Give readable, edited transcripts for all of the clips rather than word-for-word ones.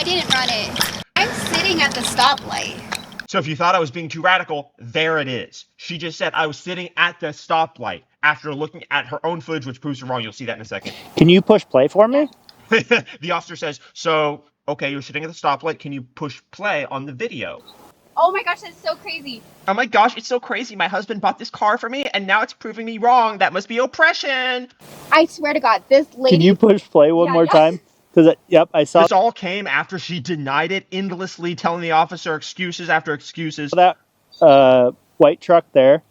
didn't run it. I'm sitting at the stoplight. So if you thought I was being too radical, there it is. She just said I was sitting at the stoplight after looking at her own footage, which proves her wrong. You'll see that in a second. Can you push play for me? The officer says, so, okay, you're sitting at the stoplight. Can you push play on the video? Oh my gosh, that's so crazy. Oh my gosh, it's so crazy. My husband bought this car for me, and now it's proving me wrong. That must be oppression. I swear to God, this lady... Can you push play one more time? Because, yep, I saw this all came after she denied it, endlessly telling the officer excuses after excuses. That white truck there.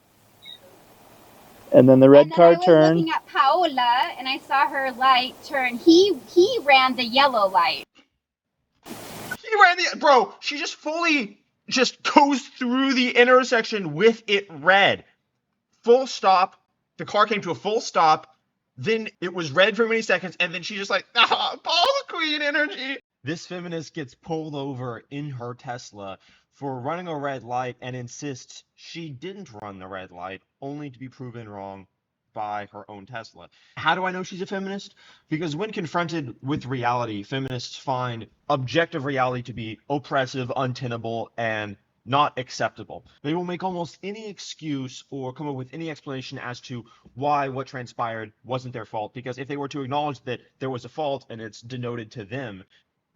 And then the red car turned. I was looking at Paola, and I saw her light turn. He ran the yellow light. He ran the... Bro, she just fully just goes through the intersection with it red. Full stop. The car came to a full stop. Then it was red for many seconds, and then she just like, Paula Queen energy. This feminist gets pulled over in her Tesla for running a red light and insists she didn't run the red light, only to be proven wrong by her own Tesla. How do I know she's a feminist? Because when confronted with reality, feminists find objective reality to be oppressive, untenable, and not acceptable. They will make almost any excuse or come up with any explanation as to why what transpired wasn't their fault, because if they were to acknowledge that there was a fault and it's denoted to them,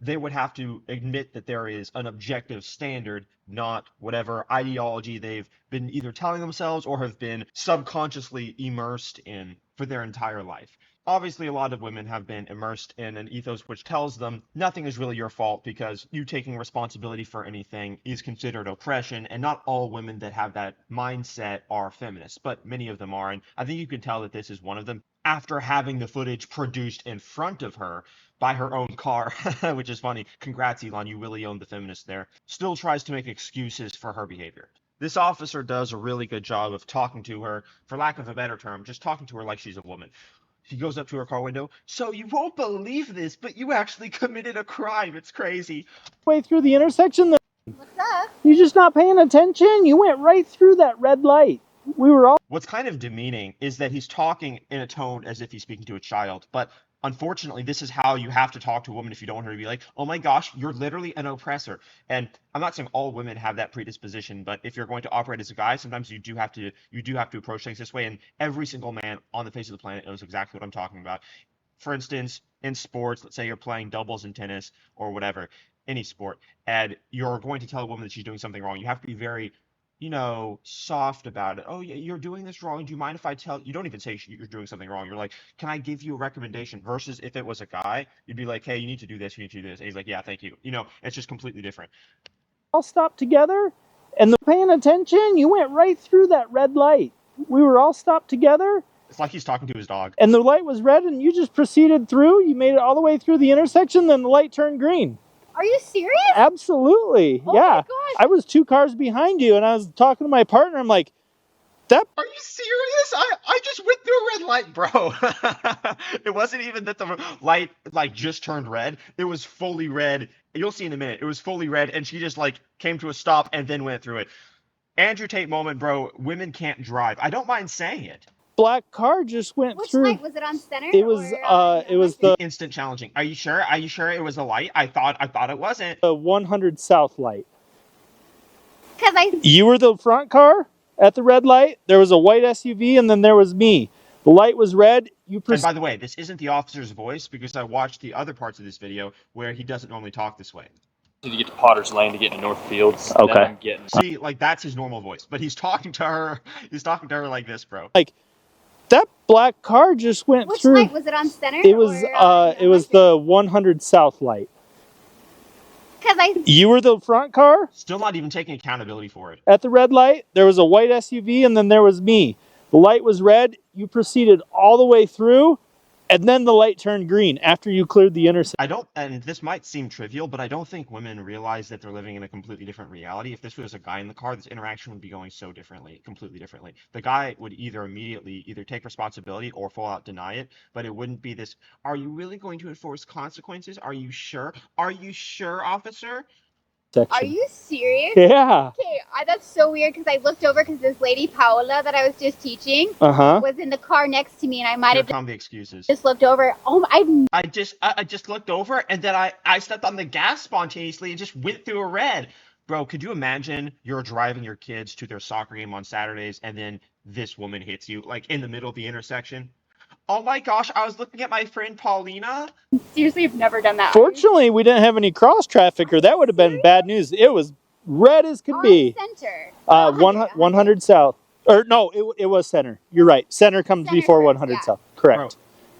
they would have to admit that there is an objective standard, not whatever ideology they've been either telling themselves or have been subconsciously immersed in for their entire life. Obviously, a lot of women have been immersed in an ethos which tells them nothing is really your fault because you taking responsibility for anything is considered oppression, and not all women that have that mindset are feminists, but many of them are, and I think you can tell that this is one of them. After having the footage produced in front of her by her own car, which is funny. Congrats, Elon, you really owned the feminist there. Still tries to make excuses for her behavior. This officer does a really good job of talking to her, for lack of a better term, just talking to her like she's a woman. He goes up to her car window. So you won't believe this, but you actually committed a crime. It's crazy. Way through the intersection there. What's up? You're just not paying attention. You went right through that red light. We were all... What's kind of demeaning is that he's talking in a tone as if he's speaking to a child, but unfortunately, this is how you have to talk to a woman if you don't want her to be like, oh my gosh, you're literally an oppressor. And I'm not saying all women have that predisposition, but if you're going to operate as a guy, sometimes you do have to approach things this way. And every single man on the face of the planet knows exactly what I'm talking about. For instance, in sports, let's say you're playing doubles in tennis or whatever, any sport, and you're going to tell a woman that she's doing something wrong. You have to be very, soft about it. Oh, yeah, you're doing this wrong. Do you mind if I tell you? Don't even say you're doing something wrong. You're like, can I give you a recommendation? Versus if it was a guy, you'd be like, hey, you need to do this. You need to do this. And he's like, yeah, thank you. It's just completely different. All stopped together and paying attention. You went right through that red light. We were all stopped together. It's like he's talking to his dog. And the light was red and you just proceeded through. You made it all the way through the intersection. Then the light turned green. Are you serious? Absolutely. Oh yeah. my gosh. I was 2 cars behind you and I was talking to my partner. I'm like, that... Are you serious? I just went through a red light, bro. It wasn't even that the light just turned red. It was fully red. You'll see in a minute. It was fully red and she just came to a stop and then went through it. Andrew Tate moment, bro. Women can't drive. I don't mind saying it. Black car just went through. Which light was it on center? It was it was the instant challenging. Are you sure? Are you sure it was a light? I thought it wasn't. The 100 South light. Because you were the front car at the red light. There was a white SUV and then there was me. The light was red. And by the way, this isn't the officer's voice because I watched the other parts of this video where he doesn't normally talk this way. To get to Potter's Lane to get into North Fields. Okay. See, that's his normal voice, but he's talking to her. He's talking to her like this, bro. That black car just went through. Which light was it on center? It was it was the 100 South light. Because you were the front car. Still not even taking accountability for it. At the red light, there was a white SUV and then there was me. The light was red. You proceeded all the way through. And then the light turned green after you cleared the intersection. And this might seem trivial, but I don't think women realize that they're living in a completely different reality. If this was a guy in the car, this interaction would be going so completely differently. The guy would either immediately take responsibility or full out deny it, but it wouldn't be this, are you really going to enforce consequences? Are you sure? Are you sure, officer? section. Are you serious? Yeah. Okay, that's so weird because I looked over because this lady Paola that I was just teaching was in the car next to me, and I might Here have come the excuses. just looked over. Oh, I just looked over and then I stepped on the gas spontaneously and just went through a red. Bro, could you imagine you're driving your kids to their soccer game on Saturdays and then this woman hits you like in the middle of the intersection? Oh my gosh, I was looking at my friend Paulina. seriously have never done that. Fortunately, we didn't have any cross traffic, or that would have been bad news. It was red as could be. Center. 100 south. Or no, it was center. You're right. Center comes Center before first, 100 yeah. south. Correct. Bro.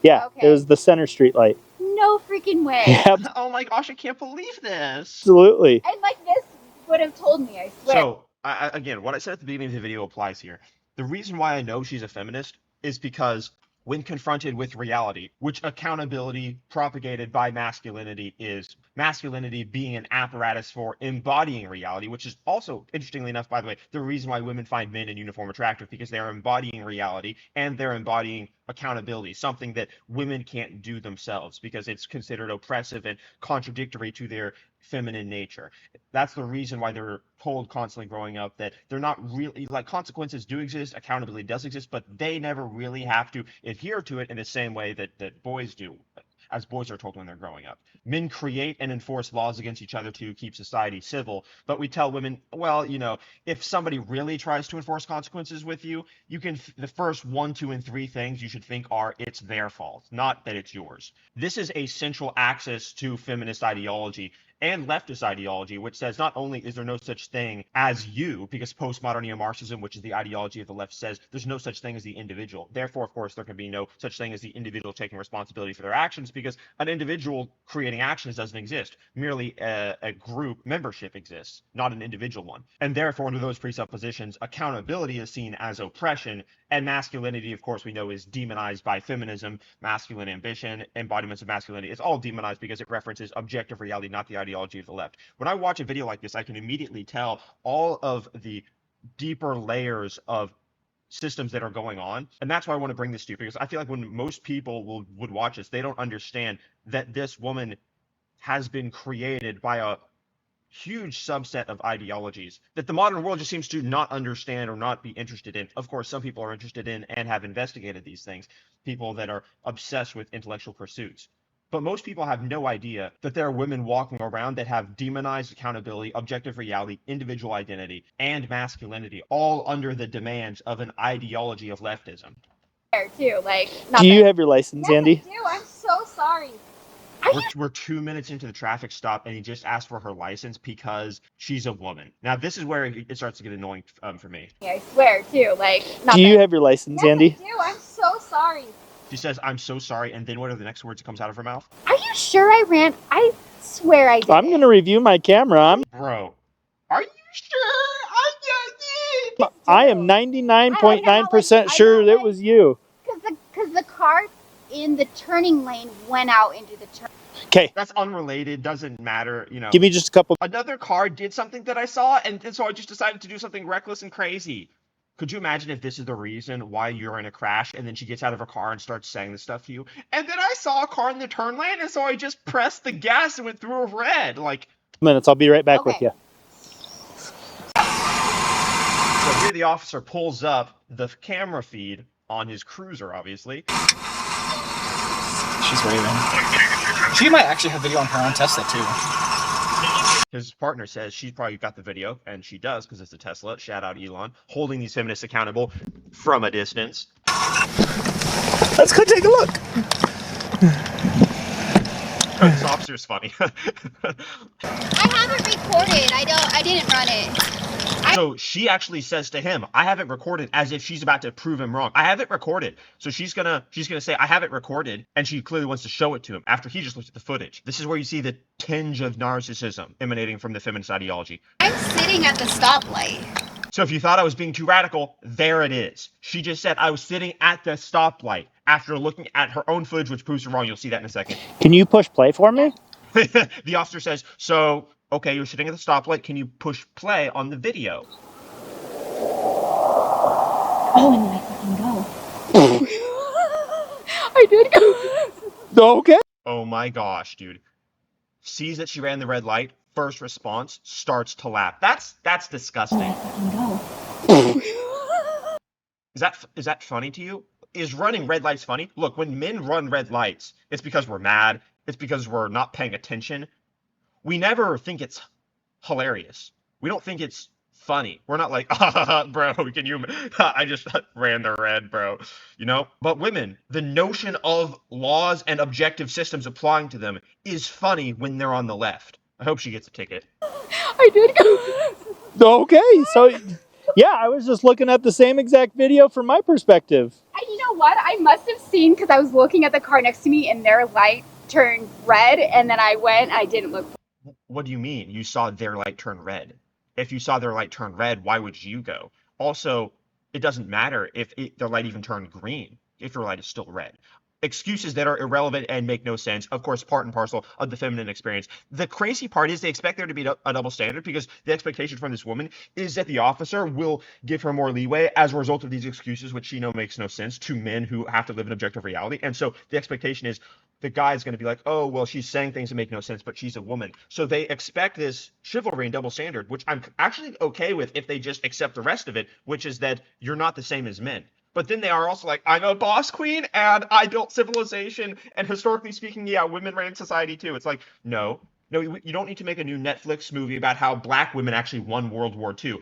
Yeah, Okay. it was the center street light. No freaking way. Yep, Oh my gosh, I can't believe this. absolutely. And like this would have told me, I swear. So, again, what I said at the beginning of the video applies here. The reason why I know she's a feminist is because when confronted with reality, which accountability propagated by masculinity is, masculinity being an apparatus for embodying reality, which is also, interestingly enough, by the way, the reason why women find men in uniform attractive, because they're embodying reality and they're embodying accountability, something that women can't do themselves because it's considered oppressive and contradictory to their feminine nature. That's the reason why they're told constantly growing up that they're not really, like, consequences do exist, accountability does exist, but they never really have to adhere to it in the same way that boys do, as boys are told when they're growing up. Men create and enforce laws against each other to keep society civil, but we tell women, well, if somebody really tries to enforce consequences with you, the first 1, 2, and 3 things you should think are it's their fault, not that it's yours. This is a central axis to feminist ideology and leftist ideology, which says not only is there no such thing as you, because postmodern neo-Marxism, which is the ideology of the left, says there's no such thing as the individual. Therefore, of course, there can be no such thing as the individual taking responsibility for their actions, because an individual creating actions doesn't exist. Merely a group membership exists, not an individual one. And therefore, under those presuppositions, accountability is seen as oppression, and masculinity, of course, we know is demonized by feminism, masculine ambition, embodiments of masculinity. It's all demonized because it references objective reality, not the ideology of the left. When I watch a video like this, I can immediately tell all of the deeper layers of systems that are going on. And that's why I want to bring this to you, because I feel like when most people would watch this, they don't understand that this woman has been created by a huge subset of ideologies that the modern world just seems to not understand or not be interested in. Of course, some people are interested in and have investigated these things, people that are obsessed with intellectual pursuits. But most people have no idea that there are women walking around that have demonized accountability, objective reality, individual identity, and masculinity, all under the demands of an ideology of leftism. Too, like, Do you have your license, yes, Andy? I do. I'm so sorry. We're 2 minutes into the traffic stop, and he just asked for her license because she's a woman. Now, this is where it starts to get annoying for me. I swear, too. Like, Do you have your license, yes, Andy? I do. I'm so sorry. She says, "I'm so sorry," and then what are the next words that comes out of her mouth? Are you sure I ran? I swear I did. I'm going to review my camera. Bro, are you sure? I am 99.9% sure it was you. Because the car in the turning lane went out into the turn. Okay. That's unrelated, doesn't matter, Give me just a couple. Another car did something that I saw, and so I just decided to do something reckless and crazy. Could you imagine if this is the reason why you're in a crash, and then she gets out of her car and starts saying this stuff to you? And then I saw a car in the turn lane, and so I just pressed the gas and went through a red. Like, minutes. I'll be right back with you. So here the officer pulls up the camera feed on his cruiser, obviously. She's waving. She might actually have video on her own Tesla, too. His partner says she's probably got the video, and she does because it's a Tesla. Shout out Elon, holding these feminists accountable from a distance. Let's go take a look. This officer's funny. I have it recorded. I didn't run it. So she actually says to him, "I have it recorded," as if she's about to prove him wrong. I have it recorded. So she's gonna say, "I have it recorded," and she clearly wants to show it to him after he just looked at the footage. This is where you see the tinge of narcissism emanating from the feminist ideology. I'm sitting at the stoplight. So if you thought I was being too radical, there it is. She just said I was sitting at the stoplight after looking at her own footage, which proves her wrong. You'll see that in a second. Can you push play for me? The officer says, "So, okay, you're sitting at the stoplight. Can you push play on the video?" Oh, and then I fucking go. I did go. Okay. Oh my gosh, dude. sees that she ran the red light, first response, starts to laugh. That's disgusting. Is that funny to you? Is running red lights funny? Look, when men run red lights, it's because we're mad. It's because we're not paying attention. We never think it's hilarious. We don't think it's funny. We're not like, bro, can you? I just ran the red, bro. You know? But women, the notion of laws and objective systems applying to them is funny when they're on the left. I hope she gets a ticket. I did go. Okay, so yeah, I was just looking at the same exact video from my perspective. And you know what? I must have seen, because I was looking at the car next to me and their light turned red, and then I went, I didn't look. What do you mean? You saw their light turn red. If you saw their light turn red, why would you go? Also, it doesn't matter if their light even turned green, if your light is still red. Excuses that are irrelevant and make no sense, of course, part and parcel of the feminine experience. The crazy part is they expect there to be a double standard because the expectation from this woman is that the officer will give her more leeway as a result of these excuses, which she knows makes no sense to men who have to live in objective reality. And so the expectation is the guy's going to be like, oh, well, she's saying things that make no sense, but she's a woman. So they expect this chivalry and double standard, which I'm actually okay with if they just accept the rest of it, which is that you're not the same as men. But then they are also like, I'm a boss queen and I built civilization. And historically speaking, yeah, women ran society too. It's like, no, you don't need to make a new Netflix movie about how black women actually won World War II.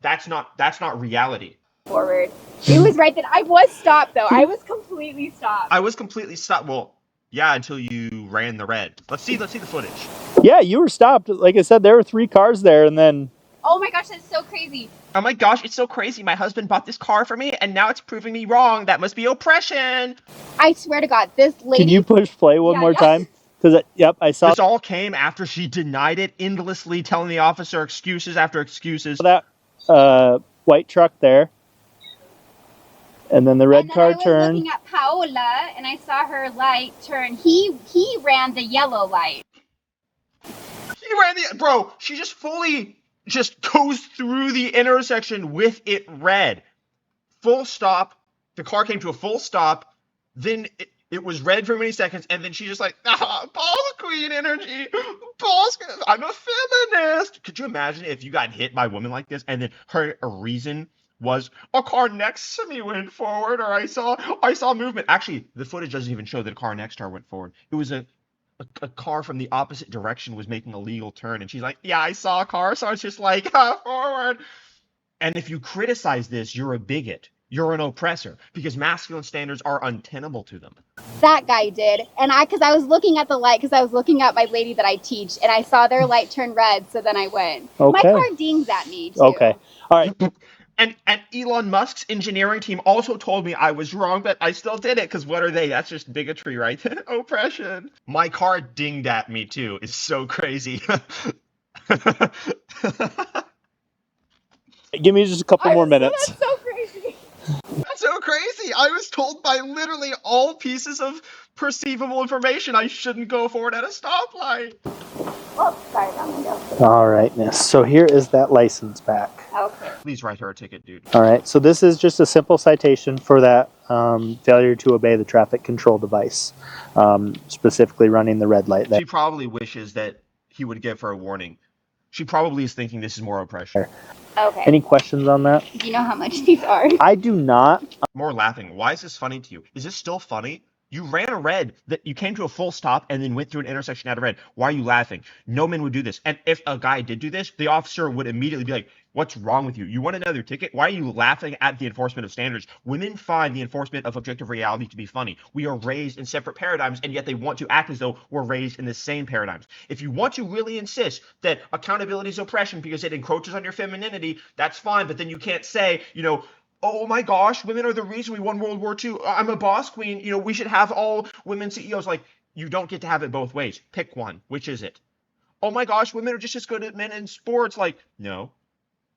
That's not reality. Forward. It was right that I was stopped though. I was completely stopped. Well, yeah, until you ran the red. Let's see the footage. Yeah, you were stopped. Like I said, there were 3 cars there, and then. Oh my gosh, that's so crazy. Oh my gosh, it's so crazy. My husband bought this car for me, and now it's proving me wrong. That must be oppression. I swear to God, this lady. Can you push play one more time? Because, yep, I saw. This all came after she denied it endlessly, telling the officer excuses after excuses. That white truck there. And then the red car turned. I was looking at Paola, and I saw her light turn. He ran the yellow light. Bro, she just fully goes through the intersection with it red. Full stop. The car came to a full stop. Then it was red for many seconds, and then she just like, boss queen energy. I'm a feminist. Could you imagine if you got hit by a woman like this, and then her reason was a car next to me went forward, or I saw movement. Actually, the footage doesn't even show that a car next to her went forward. It was a car from the opposite direction was making a legal turn, and she's like, yeah, I saw a car, so it's just like, forward. And if you criticize this, you're a bigot. You're an oppressor, because masculine standards are untenable to them. That guy did. And because I was looking at the light, because I was looking at my lady that I teach, and I saw their light turn red, so then I went. Okay. My car dings at me, too. Okay. All right. And Elon Musk's engineering team also told me I was wrong, but I still did it, because what are they? That's just bigotry, right? Oppression. My car dinged at me, too. It's so crazy. Give me just a couple more minutes. That's so crazy. That's so crazy. I was told by literally all pieces of perceivable information I shouldn't go forward at a stoplight. Oh, sorry, that one go. All right, miss. So here is that license back. Okay. Please write her a ticket, dude. All right, so this is just a simple citation for that failure to obey the traffic control device, specifically running the red light. She probably wishes that he would give her a warning. She probably is thinking this is more oppression. Okay. Any questions on that? Do you know how much these are? I do not. More laughing. Why is this funny to you? Is this still funny? You ran a red, that you came to a full stop and then went through an intersection at a red. Why are you laughing? No man would do this. And if a guy did do this, the officer would immediately be like, what's wrong with you? You want another ticket? Why are you laughing at the enforcement of standards? Women find the enforcement of objective reality to be funny. We are raised in separate paradigms, and yet they want to act as though we're raised in the same paradigms. If you want to really insist that accountability is oppression because it encroaches on your femininity, that's fine. But then you can't say, oh my gosh, women are the reason we won World War II. I'm a boss queen. We should have all women CEOs. Like, you don't get to have it both ways. Pick one. Which is it? Oh my gosh, women are just as good as men in sports. Like, no,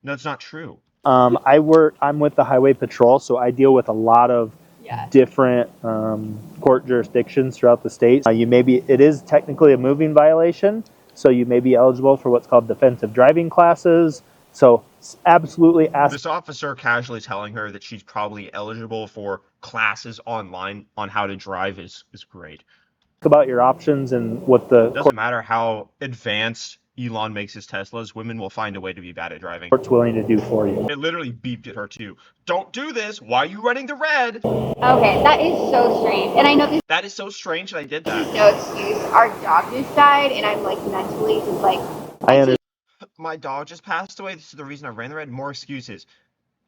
it's not true. I'm with the Highway Patrol, so I deal with a lot of different court jurisdictions throughout the state. It is technically a moving violation, so you may be eligible for what's called defensive driving classes. So absolutely ask. This officer casually telling her that she's probably eligible for classes online on how to drive is great. About your options and what the It doesn't matter how advanced Elon makes his Teslas, women will find a way to be bad at driving. court's willing to do for you. It literally beeped at her too. Don't do this. Why are you running the red? Okay, that is so strange. And I know this That is so strange that I did that. is no excuse. Our dog just died, and I'm like mentally just like. I understand. My dog just passed away. This is the reason I ran the red. More excuses.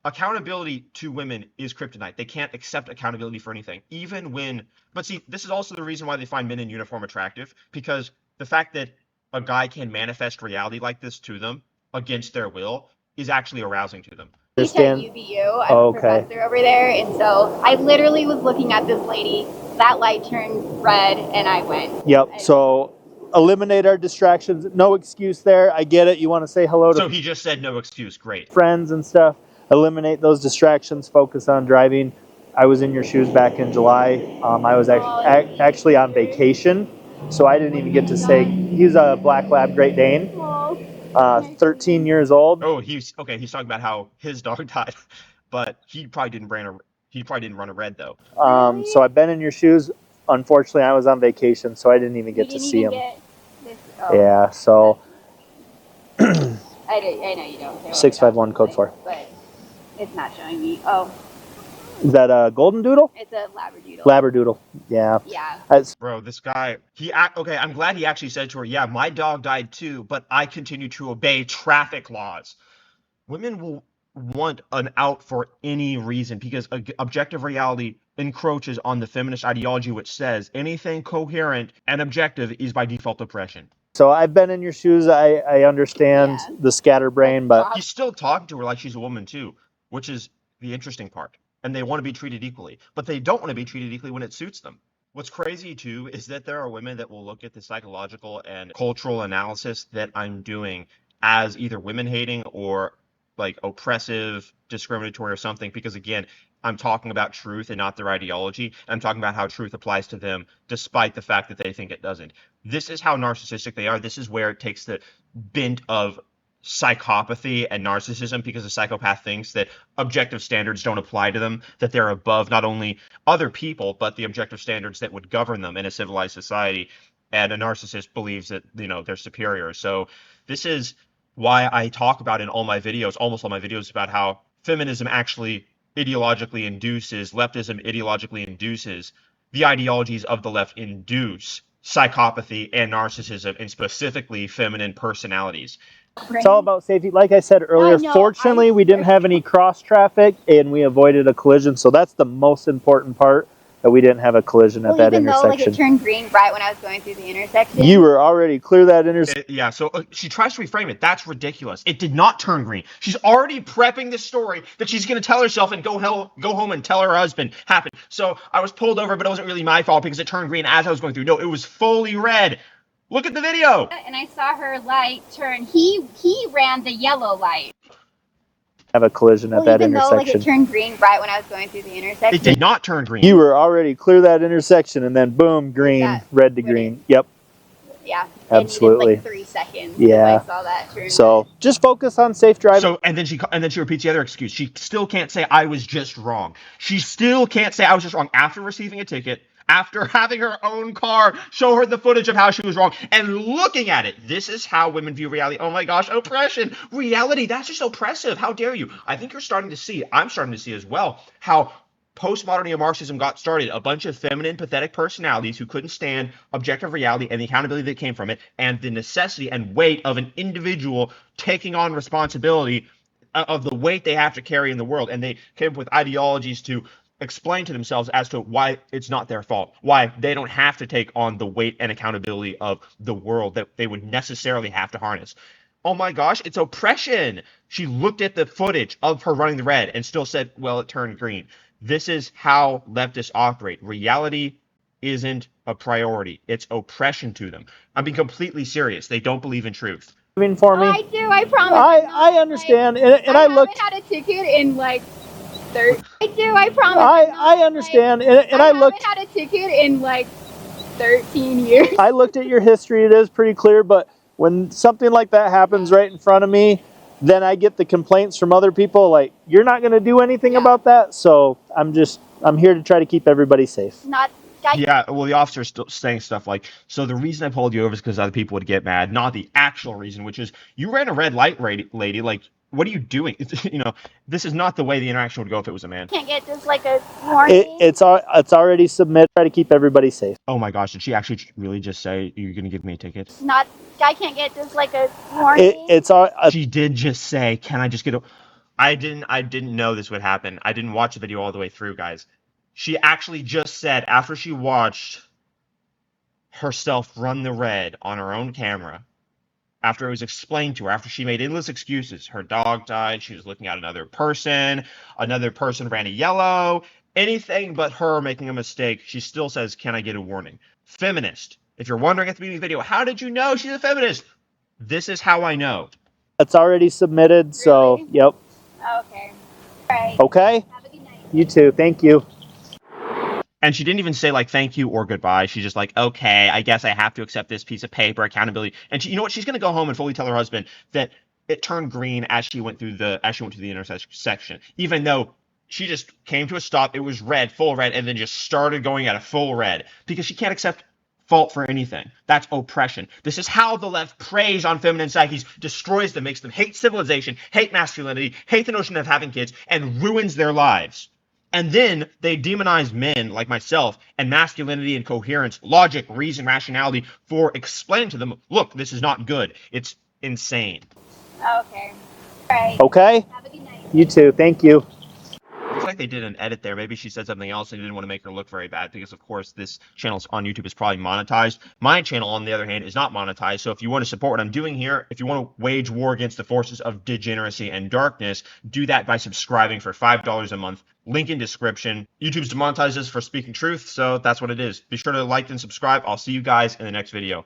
Accountability to women is kryptonite. They can't accept accountability for anything, even when. But see, this is also the reason why they find men in uniform attractive, because the fact that a guy can manifest reality like this to them against their will is actually arousing to them. Teach at UVU. I'm a professor over there, and so I literally was looking at this lady. That light turned red, and I went. Yep. So eliminate our distractions. No excuse there. I get it. You want to say hello to. So he just said no excuse. Great. Friends and stuff. Eliminate those distractions. Focus on driving. I was in your shoes back in July. I was actually on vacation, so I didn't even get to say. He's a Black Lab Great Dane. 13 years old. Oh, he's okay. He's talking about how his dog died, but he probably didn't run a red though. So I've been in your shoes. Unfortunately, I was on vacation, so I didn't even get to see him. Yeah, so. I know you don't. 651 code 4. But it's not showing me. Oh. Is that a golden doodle? It's a labradoodle. Labradoodle. Yeah. Yeah. Bro, this guy, okay, I'm glad he actually said to her, yeah, my dog died too, but I continue to obey traffic laws. Women will want an out for any reason because objective reality encroaches on the feminist ideology, which says anything coherent and objective is by default oppression. So I've been in your shoes. I understand the scatterbrain, but he's still talking to her like she's a woman too, which is the interesting part. And they want to be treated equally, but they don't want to be treated equally when it suits them. What's crazy too is that there are women that will look at the psychological and cultural analysis that I'm doing as either women hating or like oppressive, discriminatory or something, because again, I'm talking about truth and not their ideology. I'm talking about how truth applies to them despite the fact that they think it doesn't. This is how narcissistic they are. This is where it takes the bent of psychopathy and narcissism, because a psychopath thinks that objective standards don't apply to them, that they're above not only other people, but the objective standards that would govern them in a civilized society. And a narcissist believes that, they're superior. So this is why I talk about in all my videos, almost all my videos, about how feminism actually ideologically induces, leftism ideologically induces, the ideologies of the left induce psychopathy and narcissism, and specifically feminine personalities. It's all about safety. Like I said earlier, fortunately, we didn't have any cross traffic and we avoided a collision. So that's the most important part, that we didn't have a collision at that intersection. Even though it turned green right when I was going through the intersection. You were already clear that intersection. Yeah, so she tries to reframe it. That's ridiculous. It did not turn green. She's already prepping this story that she's going to tell herself and go home and tell her husband happened. So I was pulled over, but it wasn't really my fault because it turned green as I was going through. No, it was fully red. Look at the video. And I saw her light turn. He ran the yellow light. Have a collision at that intersection. Even though it turned green right when I was going through the intersection. It did not turn green. You were already clear that intersection, and then boom, green, red to green. Yep. Yeah. Absolutely. It needed 3 seconds. Yeah. I saw that turn. So just focus on safe driving. So and then she repeats the other excuse. She still can't say I was just wrong. She still can't say I was just wrong after receiving a ticket, after having her own car show her the footage of how she was wrong and looking at it. This is how women view reality. Oh my gosh, oppression. Reality, that's just oppressive. How dare you? I think I'm starting to see as well, how postmodern neo-Marxism got started. A bunch of feminine, pathetic personalities who couldn't stand objective reality and the accountability that came from it, and the necessity and weight of an individual taking on responsibility of the weight they have to carry in the world. And they came up with ideologies to explain to themselves as to why it's not their fault, why they don't have to take on the weight and accountability of the world that they would necessarily have to harness. Oh my gosh, it's oppression. She looked at the footage of her running the red and still said, well, it turned green. This is how leftists operate. Reality isn't a priority. It's oppression to them. I'm being completely serious. They don't believe in truth. For me. I do, I promise. I understand. And I looked. I haven't had a ticket in like 30. I do, I promise. I understand. And I looked. I haven't had a ticket in like 13 years. I looked at your history. It is pretty clear. But when something like that happens right in front of me, then I get the complaints from other people like, you're not going to do anything about that. So I'm here to try to keep everybody safe. Not Yeah, well, the officer's still saying stuff like, so the reason I pulled you over is because other people would get mad, not the actual reason, which is you ran a red light, lady. Like, what are you doing? This is not the way the interaction would go if it was a man. Can't get just like a warning. It's already submitted. Try to keep everybody safe. Oh my gosh, did she actually really just say you're gonna give me a ticket? Not guy can't get just like a warning. She did just say, can I just get a? I didn't know this would happen. I didn't watch the video all the way through, guys. She actually just said after she watched herself run the red on her own camera, after it was explained to her, after she made endless excuses, her dog died, she was looking at another person ran a yellow, anything but her making a mistake, she still says, can I get a warning? Feminist. If you're wondering at the beginning of the video, how did you know she's a feminist? This is how I know. It's already submitted, so, Really? yep. Okay. All right. Okay? Have a good night. You too. Thank you. And she didn't even say, like, thank you or goodbye. She's just like, okay, I guess I have to accept this piece of paper, accountability. And you know what? She's going to go home and fully tell her husband that it turned green as she went through the intersection, even though she just came to a stop. It was red, full red, and then just started going at a full red because she can't accept fault for anything. That's oppression. This is how the left preys on feminine psyches, destroys them, makes them hate civilization, hate masculinity, hate the notion of having kids, and ruins their lives. And then they demonize men like myself and masculinity and coherence, logic, reason, rationality for explaining to them, look, this is not good. It's insane. Okay. All right. Okay? Have a good night. You too. Thank you. Looks like they did an edit there. Maybe she said something else and didn't want to make her look very bad because, of course, this channel on YouTube is probably monetized. My channel, on the other hand, is not monetized. So if you want to support what I'm doing here, if you want to wage war against the forces of degeneracy and darkness, do that by subscribing for $5 a month. Link in description. YouTube's demonetized us for speaking truth, so that's what it is. Be sure to like and subscribe. I'll see you guys in the next video.